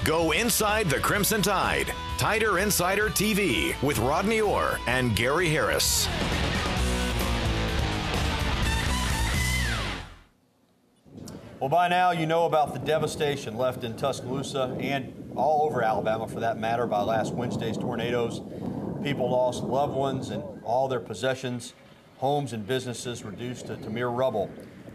Go inside the Crimson Tide. Tider Insider TV with Rodney Orr and Gary Harris. Well, by now you know about the devastation left in Tuscaloosa and all over Alabama, for that matter, by last Wednesday's tornadoes. People lost loved ones and all their possessions, homes and businesses reduced to mere rubble.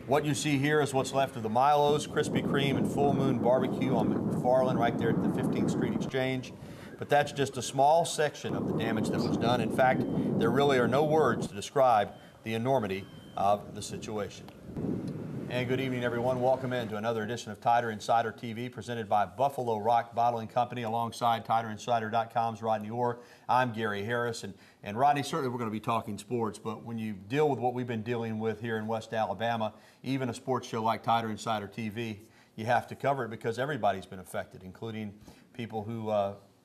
What you see here is what's left of the Milo's, Krispy Kreme, and Full Moon Barbecue on McFarland right there at the 15th Street Exchange. But that's just a small section of the damage that was done. In fact, there really are no words to describe the enormity of the situation. And good evening, everyone. Welcome in to another edition of Tider Insider TV, presented by Buffalo Rock Bottling Company, alongside TiderInsider.com's Rodney Orr. I'm Gary Harris, and Rodney, certainly we're going to be talking sports, but when you deal with what we've been dealing with here in West Alabama, even a sports show like Tider Insider TV, you have to cover it because everybody's been affected, including people who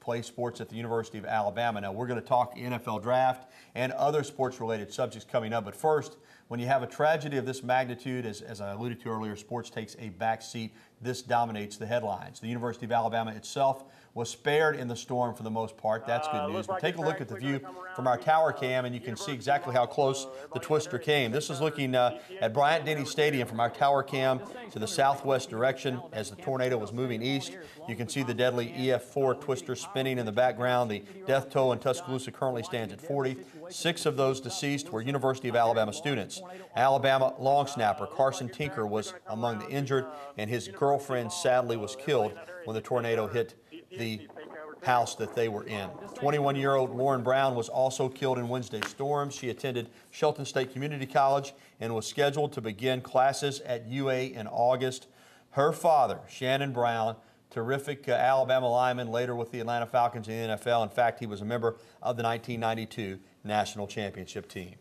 play sports at the University of Alabama. Now, we're going to talk NFL draft and other sports-related subjects coming up, but first, when you have a tragedy of this magnitude, as I alluded to earlier, sports takes a back seat. This dominates the headlines. The University of Alabama itself was spared in the storm for the most part. That's good news. But take a look at the view from our tower cam, and you can see exactly how close the twister came. This is looking at Bryant-Denny Stadium from our tower cam to the southwest direction as the tornado was moving east. You can see the deadly EF4 twister spinning in the background. The death toll in Tuscaloosa currently stands at 40. 6 of those deceased were University of Alabama students. Alabama long snapper Carson Tinker was among the injured, and his girlfriend sadly was killed when the tornado hit the house that they were in. 21-year-old Lauren Brown was also killed in Wednesday's storm. She attended Shelton State Community College and was scheduled to begin classes at UA in August. Her father, Shannon Brown, terrific Alabama lineman, later with the Atlanta Falcons in the NFL. In fact, he was a member of the 1992 National Championship team.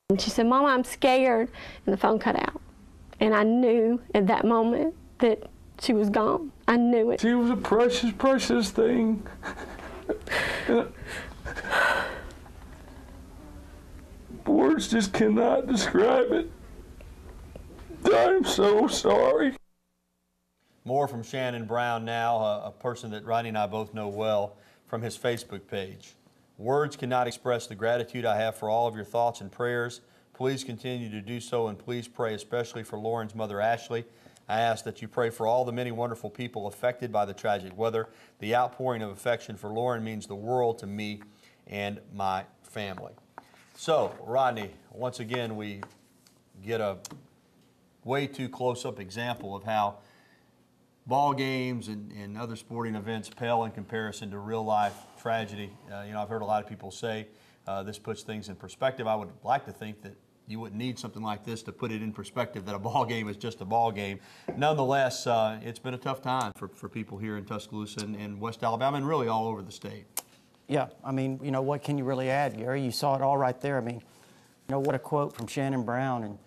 And she said, "Mama, I'm scared," and the phone cut out. And I knew at that moment that she was gone. I knew it. She was a precious, precious thing. Words just cannot describe it. I'm so sorry. More from Shannon Brown now, a person that Rodney and I both know well, from his Facebook page. Words cannot express the gratitude I have for all of your thoughts and prayers. Please continue to do so, and please pray especially for Lauren's mother, Ashley. I ask that you pray for all the many wonderful people affected by the tragic weather. The outpouring of affection for Lauren means the world to me and my family. So, Rodney, once again, we get a way too close-up example of how ball games and other sporting events pale in comparison to real-life tragedy. You know, I've heard a lot of people say this puts things in perspective. I would like to think that you wouldn't need something like this to put it in perspective, that a ball game is just a ball game. Nonetheless, it's been a tough time for people here in Tuscaloosa and West Alabama and really all over the state. Yeah, I mean, you know, what can you really add, Gary? You saw it all right there. I mean, you know, what a quote from Shannon Brown. And,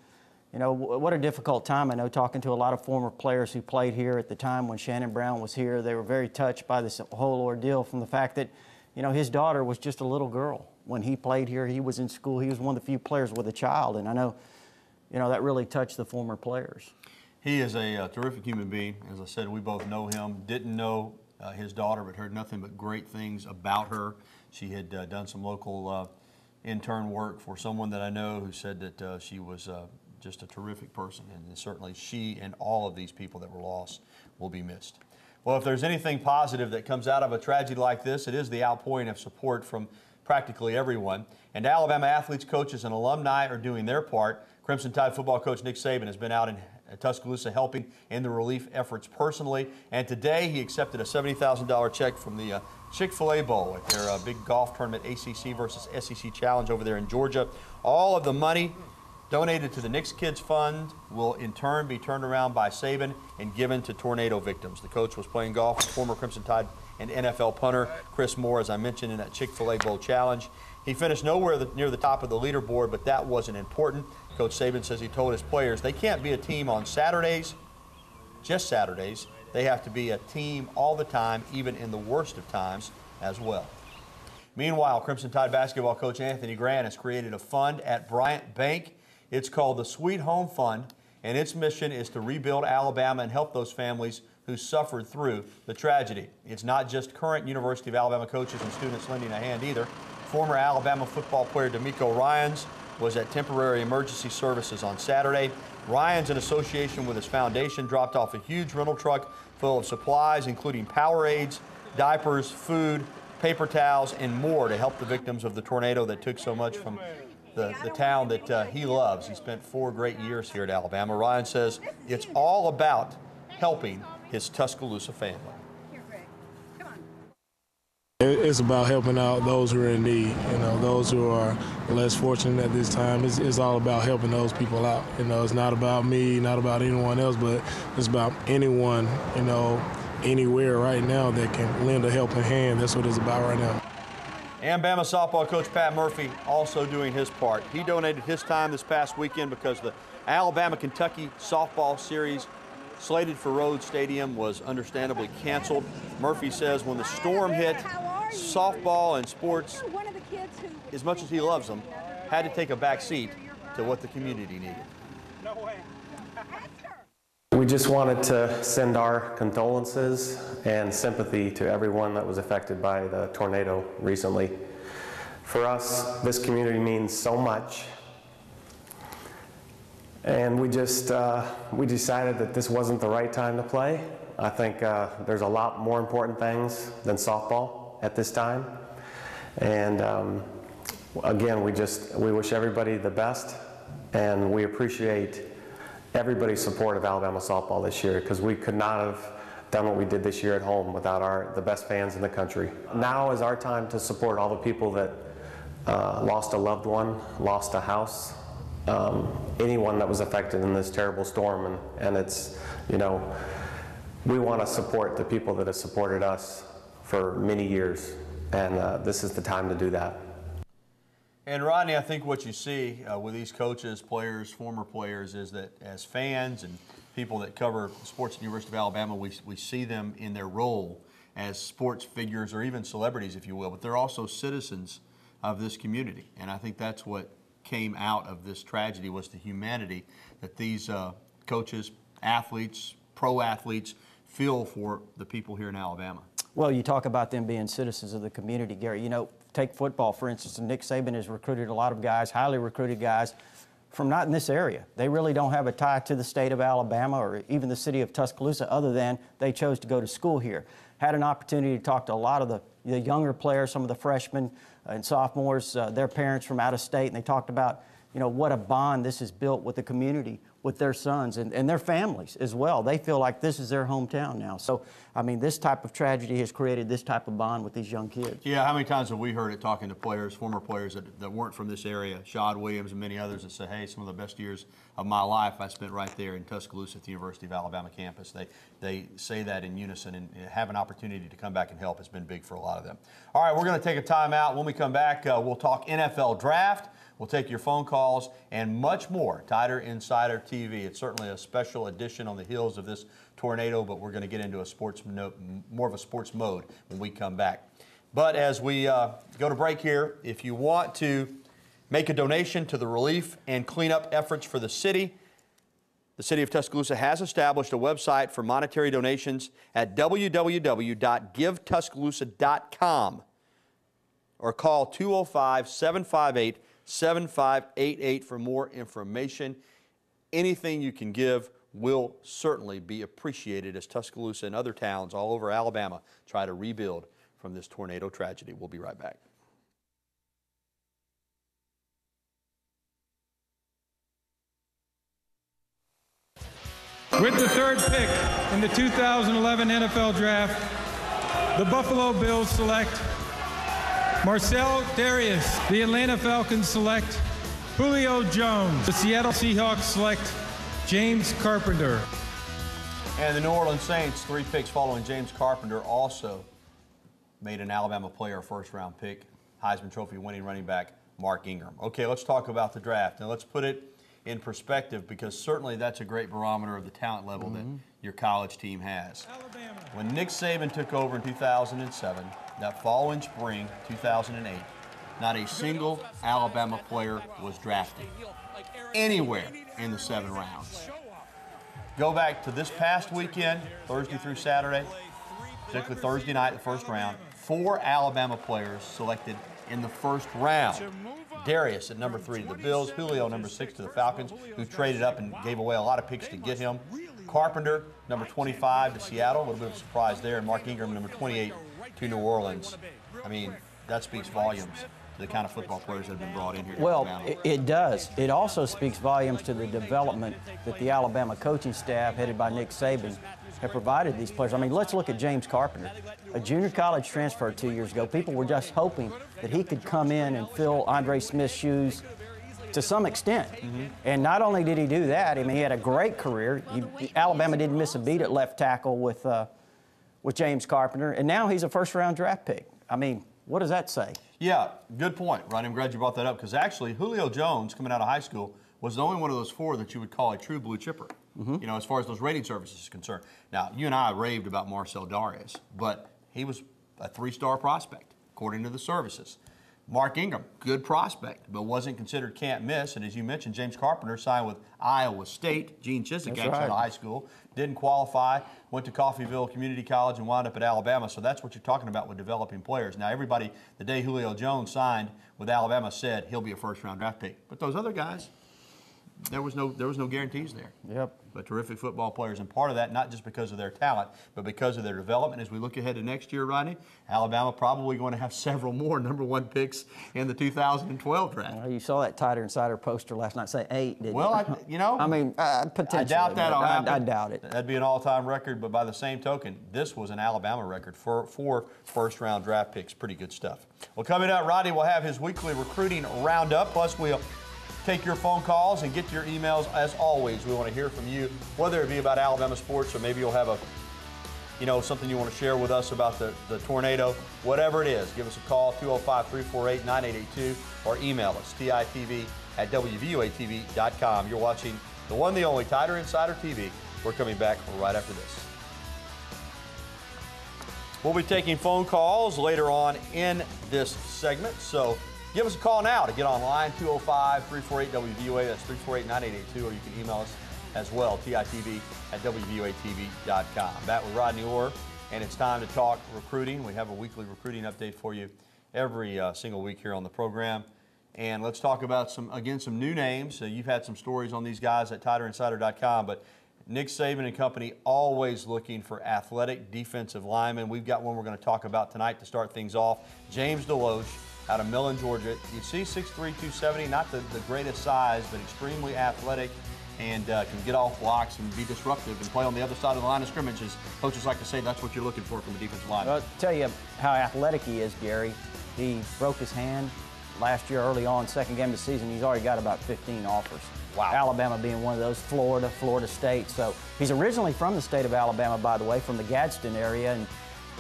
you know, what a difficult time. I know, talking to a lot of former players who played here at the time when Shannon Brown was here, they were very touched by this whole ordeal, from the fact that, you know, his daughter was just a little girl. When he played here, he was in school. He was one of the few players with a child, and I know, you know, that really touched the former players. He is a terrific human being. As I said, we both know him. Didn't know his daughter, but heard nothing but great things about her. She had done some local intern work for someone that I know, who said that she was just a terrific person, and certainly she and all of these people that were lost will be missed. Well, if there's anything positive that comes out of a tragedy like this, it is the outpouring of support from practically everyone. And Alabama athletes, coaches, and alumni are doing their part. Crimson Tide football coach Nick Saban has been out in Tuscaloosa helping in the relief efforts personally. And today he accepted a $70,000 check from the Chick-fil-A Bowl at their big golf tournament, ACC versus SEC Challenge over there in Georgia. All of the money donated to the Knicks Kids Fund will in turn be turned around by Saban and given to tornado victims. The coach was playing golf with former Crimson Tide and NFL punter Chris Moore, as I mentioned, in that Chick-fil-A Bowl Challenge. He finished nowhere near the top of the leaderboard, but that wasn't important. Coach Saban says he told his players they can't be a team on Saturdays, just Saturdays. They have to be a team all the time, even in the worst of times as well. Meanwhile, Crimson Tide basketball coach Anthony Grant has created a fund at Bryant Bank. It's called the Sweet Home Fund, and its mission is to rebuild Alabama and help those families who suffered through the tragedy. It's not just current University of Alabama coaches and students lending a hand either. Former Alabama football player D'Amico Ryans was at temporary emergency services on Saturday. Ryans, in association with his foundation, dropped off a huge rental truck full of supplies, including Powerades, diapers, food, paper towels, and more to help the victims of the tornado that took so much from the town that he loves. He spent 4 great years here at Alabama. Ryan says it's all about helping his Tuscaloosa family. It's about helping out those who are in need, those who are less fortunate at this time. It's all about helping those people out. It's not about me, not about anyone else, but it's about anyone, anywhere right now that can lend a helping hand. That's what it's about right now. And Bama softball coach Pat Murphy also doing his part. He donated his time this past weekend because the Alabama-Kentucky softball series slated for Rhodes Stadium was understandably canceled. Murphy says when the storm hit, softball and sports, as much as he loves them, had to take a back seat to what the community needed. We just wanted to send our condolences and sympathy to everyone that was affected by the tornado recently. For us, this community means so much. And we decided that this wasn't the right time to play. I think there's a lot more important things than softball at this time. And again, we wish everybody the best, and we appreciate everybody's support of Alabama softball this year, because we could not have done what we did this year at home without the best fans in the country. Now is our time to support all the people that lost a loved one, lost a house, anyone that was affected in this terrible storm. And it's, we want to support the people that have supported us for many years, and this is the time to do that. And Rodney, I think what you see with these coaches, players, former players, is that as fans and people that cover sports at the University of Alabama, we see them in their role as sports figures or even celebrities, if you will, but they're also citizens of this community. And I think that's what came out of this tragedy, was the humanity that these coaches, athletes, pro athletes feel for the people here in Alabama. Well, you talk about them being citizens of the community, Gary. Take football, for instance, and Nick Saban has recruited a lot of guys, highly recruited guys, from not in this area. They really don't have a tie to the state of Alabama or even the city of Tuscaloosa, other than they chose to go to school here. Had an opportunity to talk to a lot of the younger players, some of the freshmen and sophomores, their parents from out of state, and they talked about, what a bond this has built with the community, with their sons and their families as well. They feel like this is their hometown now. So, I mean, this type of tragedy has created this type of bond with these young kids. Yeah, how many times have we heard it talking to players, former players that weren't from this area, Shad Williams and many others, that say, hey, some of the best years of my life I spent right there in Tuscaloosa at the University of Alabama campus. They say that in unison, and have an opportunity to come back and help has been big for a lot of them. All right, we're going to take a timeout. When we come back, we'll talk NFL draft. We'll take your phone calls and much more. Tider Insider TV. It's certainly a special edition on the heels of this tornado, but we're going to get into more of a sports mode when we come back. But as we go to break here, if you want to make a donation to the relief and cleanup efforts for the city of Tuscaloosa has established a website for monetary donations at www.givetuscaloosa.com or call 205-758-7588 for more information. Anything you can give will certainly be appreciated as Tuscaloosa and other towns all over Alabama try to rebuild from this tornado tragedy. We'll be right back. With the third pick in the 2011 NFL Draft, the Buffalo Bills select Marcel Darius. The Atlanta Falcons select Julio Jones. The Seattle Seahawks select James Carpenter. And the New Orleans Saints, 3 picks following James Carpenter, also made an Alabama player a first-round pick, Heisman Trophy winning running back Mark Ingram. Okay, let's talk about the draft. Now let's put it in perspective, because certainly that's a great barometer of the talent level that your college team has. Alabama. When Nick Saban took over in 2007, that following spring, 2008, not a single Alabama player was drafted anywhere in the 7 rounds. go back to this past weekend, Thursday through Saturday, particularly Thursday night, the first round, 4 Alabama players selected in the first round. Darius at number 3 to the Bills, Julio number 6 to the Falcons, who traded up and gave away a lot of picks to get him. Carpenter, number 25 to Seattle, a little bit of a surprise there, and Mark Ingram, number 28 to New Orleans. I mean, that speaks volumes to the kind of football players that have been brought in here. Well, it does. It also speaks volumes to the development that the Alabama coaching staff, headed by Nick Saban, have provided these players. I mean, let's look at James Carpenter, a junior college transfer 2 years ago. People were just hoping that he could come in and fill Andre Smith's shoes to some extent. And not only did he do that, I mean, he had a great career. Alabama didn't miss a beat at left tackle with James Carpenter, and now he's a first-round draft pick. I mean, what does that say? Yeah, good point, Ronnie. I'm glad you brought that up, because actually Julio Jones, coming out of high school, was the only one of those 4 that you would call a true blue chipper, you know, as far as those rating services is concerned. Now, you and I raved about Marcel Darius, but he was a 3-star prospect, according to the services. Mark Ingram, good prospect, but wasn't considered can't miss. And as you mentioned, James Carpenter signed with Iowa State. Gene Chiswick actually out of high school, didn't qualify, went to Coffeyville Community College and wound up at Alabama. So that's what you're talking about with developing players. Now, everybody, the day Julio Jones signed with Alabama, said he'll be a first-round draft pick. But those other guys, there was no guarantees there. Yep. But terrific football players, and part of that not just because of their talent, but because of their development. As we look ahead to next year, Rodney, Alabama probably going to have several more #1 picks in the 2012 draft. You saw that Tighter Insider poster last night say 8, didn't you? Well, you know, I mean, potentially. I doubt that'll happen. I doubt it. That'd be an all-time record, but by the same token, this was an Alabama record for 4 first-round draft picks. Pretty good stuff. Well, coming up, Rodney will have his weekly recruiting roundup, plus we'll take your phone calls and get your emails. As always, we want to hear from you, whether it be about Alabama sports or maybe you'll have something you want to share with us about the tornado. Whatever it is, give us a call, 205-348-9882, or email us, TITV@WVUATV.com. You're watching the one, the only Tighter Insider TV. We're coming back right after this. We'll be taking phone calls later on in this segment, so give us a call now to get online, 205-348-WVUA. That's 348-9882, or you can email us as well, TITV@WVUATV.com. Back with Rodney Orr, and it's time to talk recruiting. We have a weekly recruiting update for you every single week here on the program. And let's talk about some new names. You've had some stories on these guys at TighterInsider.com, but Nick Saban and company always looking for athletic defensive linemen. We've got one we're going to talk about tonight to start things off. James DeLoach out of Millen, Georgia. You see 6'3", 270, not the greatest size, but extremely athletic, and can get off blocks and be disruptive and play on the other side of the line of scrimmage. As coaches like to say, that's what you're looking for from a defensive lineman. I'll tell you how athletic he is, Gary. He broke his hand last year early on, second game of the season. He's already got about 15 offers. Wow. Alabama being one of those, Florida State. So he's originally from the state of Alabama, by the way, from the Gadsden area, and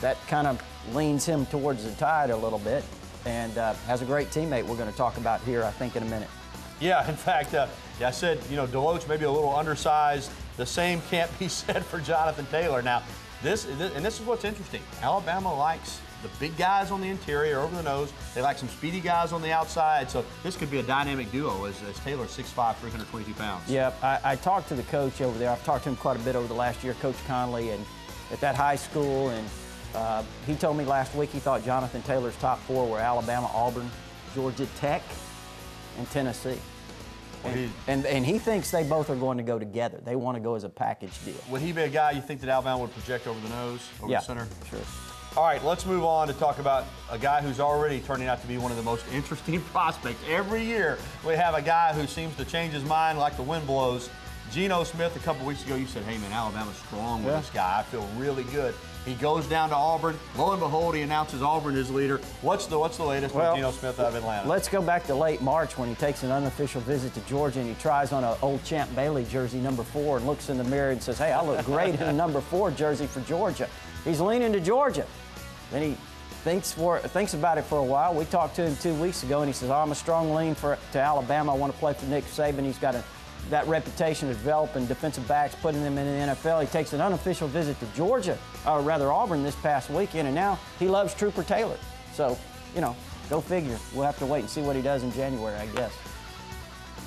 that kind of leans him towards the Tide a little bit, and has a great teammate we're going to talk about here, I think, in a minute. Yeah, in fact, I said, DeLoach maybe a little undersized. The same can't be said for Jonathan Taylor. Now, this is what's interesting. Alabama likes the big guys on the interior, over the nose. They like some speedy guys on the outside. So this could be a dynamic duo as Taylor's 6'5", 322 pounds. Yeah, I talked to the coach over there. I've talked to him quite a bit over the last year, Coach Conley, and at that high school. And he told me last week he thought Jonathan Taylor's top 4 were Alabama, Auburn, Georgia Tech, and Tennessee. And he thinks they both are going to go together. They want to go as a package deal. Would he be a guy you think that Alabama would project over the nose, over the center? Sure. All right, let's move on to talk about a guy who's already turning out to be one of the most interesting prospects. Every year we have a guy who seems to change his mind like the wind blows. Geno Smith, a couple weeks ago, you said, hey, man, Alabama's strong with this guy. I feel really good. He goes down to Auburn. Lo and behold, he announces Auburn as leader. What's the latest with Geno Smith out of Atlanta? Let's go back to late March when he takes an unofficial visit to Georgia and he tries on an old Champ Bailey jersey, number 4, and looks in the mirror and says, hey, I look great in a number 4 jersey for Georgia. He's leaning to Georgia. Then he thinks about it for a while. We talked to him 2 weeks ago, and he says, I'm a strong lean to Alabama. I want to play for Nick Saban. He's got that reputation of developing defensive backs, putting them in the NFL. He takes an unofficial visit to Georgia, or rather Auburn, this past weekend, and now he loves Trooper Taylor. So, go figure. We'll have to wait and see what he does in January, I guess.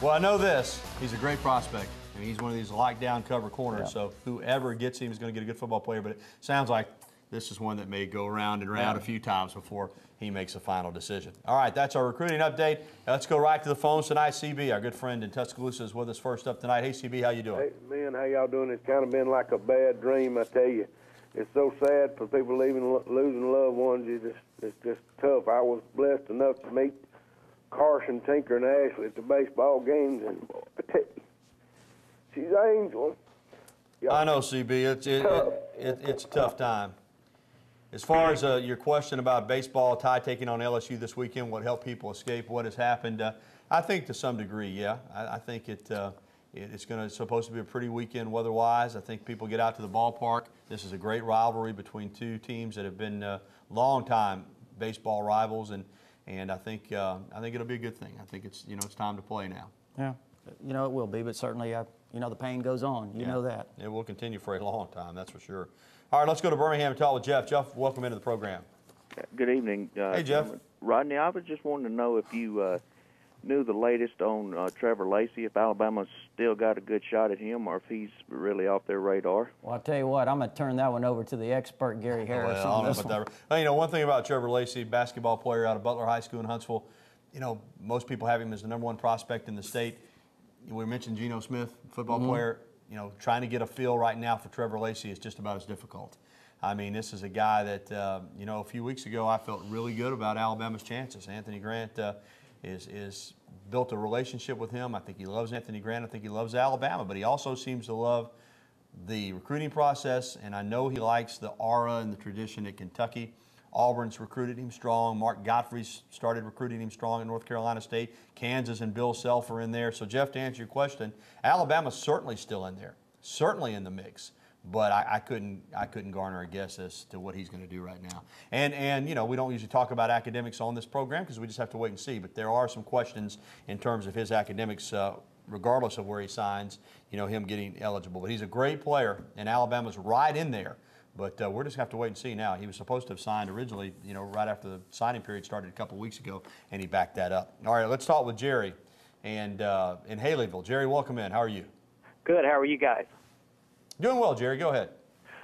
Well, I know this. He's a great prospect. I mean, he's one of these lockdown cover corners, so whoever gets him is going to get a good football player. But it sounds like this is one that may go around and around a few times before he makes a final decision. All right, that's our recruiting update. Let's go right to the phones tonight. CB, our good friend in Tuscaloosa, is with us first up tonight. Hey, CB, how you doing? Hey, man, how y'all doing? It's kind of been like a bad dream, I tell you. It's so sad for people losing loved ones. It's just tough. I was blessed enough to meet Carson, Tinker, and Ashley at the baseball games, and I tell you, she's an angel. I know, CB. It's a tough time. As far as your question about baseball, Tide taking on LSU this weekend, what helped people escape what has happened, I think to some degree, yeah. I think it's supposed to be a pretty weekend weather-wise. I think people get out to the ballpark. This is a great rivalry between two teams that have been long-time baseball rivals, and I think it'll be a good thing. I think it's time to play now. Yeah, it will be, but certainly the pain goes on. You know that. It will continue for a long time, that's for sure. All right, let's go to Birmingham and talk with Jeff. Jeff, welcome into the program. Good evening. Hey, Jeff. Rodney, I was just wanting to know if you knew the latest on Trevor Lacey, if Alabama's still got a good shot at him or if he's really off their radar. Well, I'll tell you what, I'm going to turn that one over to the expert, Gary Harris. Well, I don't know about that. Well, one thing about Trevor Lacey, basketball player out of Butler High School in Huntsville, most people have him as the #1 prospect in the state. We mentioned Geno Smith, football player. Trying to get a feel right now for Trevor Lacey is just about as difficult. I mean, this is a guy that, a few weeks ago I felt really good about Alabama's chances. Anthony Grant is built a relationship with him. I think he loves Anthony Grant. I think he loves Alabama, but he also seems to love the recruiting process, and I know he likes the aura and the tradition at Kentucky. Auburn's recruited him strong. Mark Godfrey's started recruiting him strong at North Carolina State. Kansas and Bill Self are in there. So, Jeff, to answer your question, Alabama's certainly still in there, certainly in the mix. But I couldn't garner a guess as to what he's going to do right now. And we don't usually talk about academics on this program because we just have to wait and see. But there are some questions in terms of his academics, regardless of where he signs, him getting eligible. But he's a great player, and Alabama's right in there. But we're just going to have to wait and see now. He was supposed to have signed originally, right after the signing period started a couple of weeks ago, and he backed that up. All right, let's talk with Jerry and in Haleyville. Jerry, welcome in. How are you? Good. How are you guys? Doing well, Jerry. Go ahead.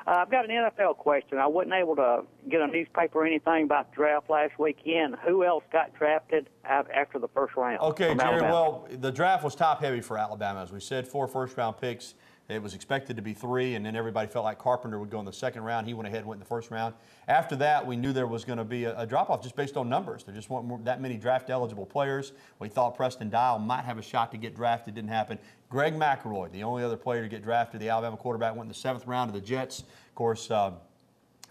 I've got an NFL question. I wasn't able to get a newspaper or anything about the draft last weekend. Who else got drafted after the first round? Okay, Jerry, Alabama? well, the draft was top-heavy for Alabama. As we said, 4 first-round picks. It was expected to be 3, and then everybody felt like Carpenter would go in the second round. He went ahead and went in the first round. After that, we knew there was going to be a drop-off just based on numbers. There just weren't that many draft-eligible players. We thought Preston Dial might have a shot to get drafted. Didn't happen. Greg McElroy, the only other player to get drafted, the Alabama quarterback, went in the 7th round of the Jets. Of course,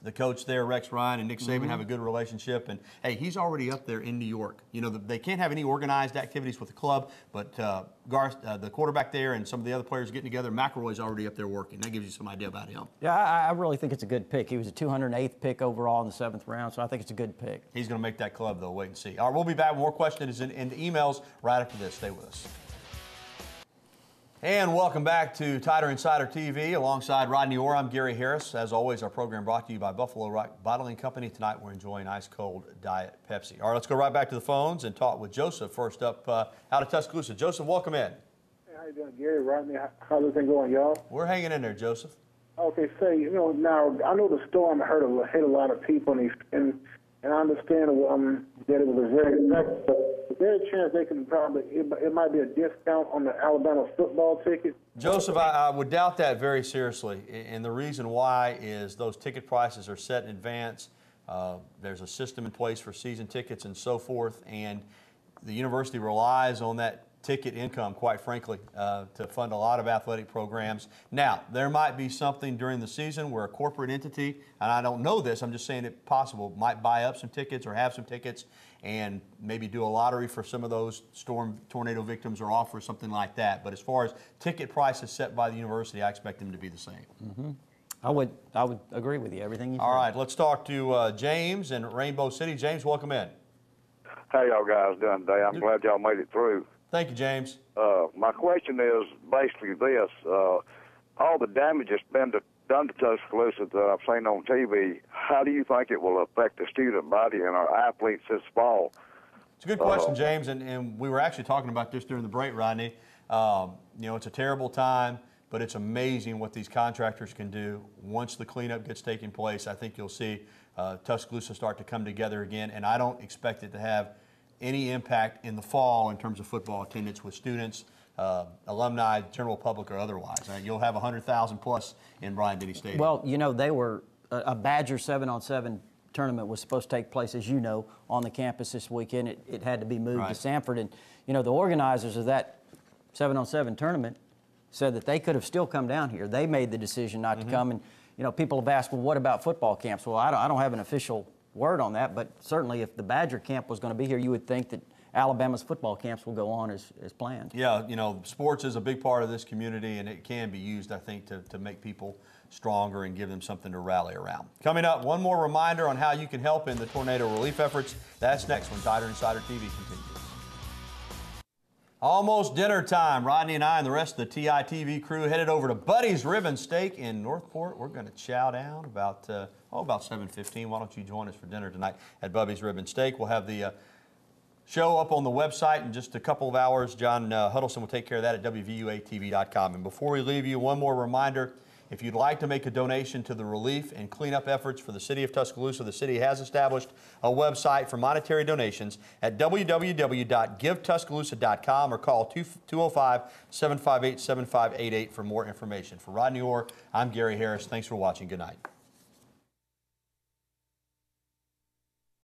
the coach there, Rex Ryan, and Nick Saban have a good relationship. And, hey, he's already up there in New York. They can't have any organized activities with the club, but the quarterback there and some of the other players getting together, McElroy's already up there working. That gives you some idea about him. Yeah, I really think it's a good pick. He was a 208th pick overall in the 7th round, so I think it's a good pick. He's going to make that club, though. Wait and see. All right, we'll be back with more questions and emails right after this. Stay with us. And welcome back to Tide Insider TV. Alongside Rodney Orr, I'm Gary Harris. As always, our program brought to you by Buffalo Rock Bottling Company. Tonight we're enjoying ice-cold Diet Pepsi. All right, let's go right back to the phones and talk with Joseph first up out of Tuscaloosa. Joseph, welcome in. Hey, how you doing, Gary, Rodney? How's everything going, y'all? We're hanging in there, Joseph. Okay, say, now I know the storm hit a lot of people, and I understand that it was a very effective, but is there a chance they can it might be a discount on the Alabama football ticket? Joseph, I would doubt that very seriously, and the reason why is those ticket prices are set in advance. There's a system in place for season tickets and so forth, and the university relies on that ticket income, quite frankly, to fund a lot of athletic programs. Now, there might be something during the season where a corporate entity, and I don't know this, I'm just saying it possible, might buy up some tickets or have some tickets and maybe do a lottery for some of those tornado victims or offer something like that. But as far as ticket prices set by the university, I expect them to be the same. Mm-hmm. I would agree with you, everything you said. All right, let's talk to James in Rainbow City. James, welcome in. How y'all guys doing today? I'm glad y'all made it through. Thank you, James. My question is basically this. All the damage that's been done to Tuscaloosa that I've seen on TV, how do you think it will affect the student body and our athletes this fall? It's a good question, James, and we were actually talking about this during the break, Rodney. You know, it's a terrible time, but it's amazing what these contractors can do. Once the cleanup gets taking place, I think you'll see Tuscaloosa start to come together again, and I don't expect it to have any impact in the fall in terms of football attendance with students, alumni, general public, or otherwise. You'll have 100,000 plus in Bryant-Denny Stadium. Well, you know, they were a Badger 7-on-7 tournament was supposed to take place, as you know, on the campus this weekend. It had to be moved to Sanford, and you know, the organizers of that 7-on-7 tournament said that they could have still come down here. They made the decision not to come, and you know, people have asked, well, what about football camps? Well, I don't have an official word on that, but certainly if the Badger camp was going to be here, you would think that Alabama's football camps will go on as planned. Yeah, you know, sports is a big part of this community, and it can be used, I think, to make people stronger and give them something to rally around. Coming up, one more reminder on how you can help in the tornado relief efforts. That's next when Tider Insider TV continues. Almost dinner time. Rodney and I and the rest of the TITV crew headed over to Buddy's Ribbon Steak in Northport. We're going to chow down about 7:15. Why don't you join us for dinner tonight at Buddy's Ribbon Steak? We'll have the show up on the website in just a couple of hours. John Huddleston will take care of that at WVUATV.com. And before we leave you, one more reminder. If you'd like to make a donation to the relief and cleanup efforts for the city of Tuscaloosa, the city has established a website for monetary donations at www.givetuscaloosa.com or call 205-758-7588 for more information. For Rodney Orr, I'm Gary Harris. Thanks for watching. Good night.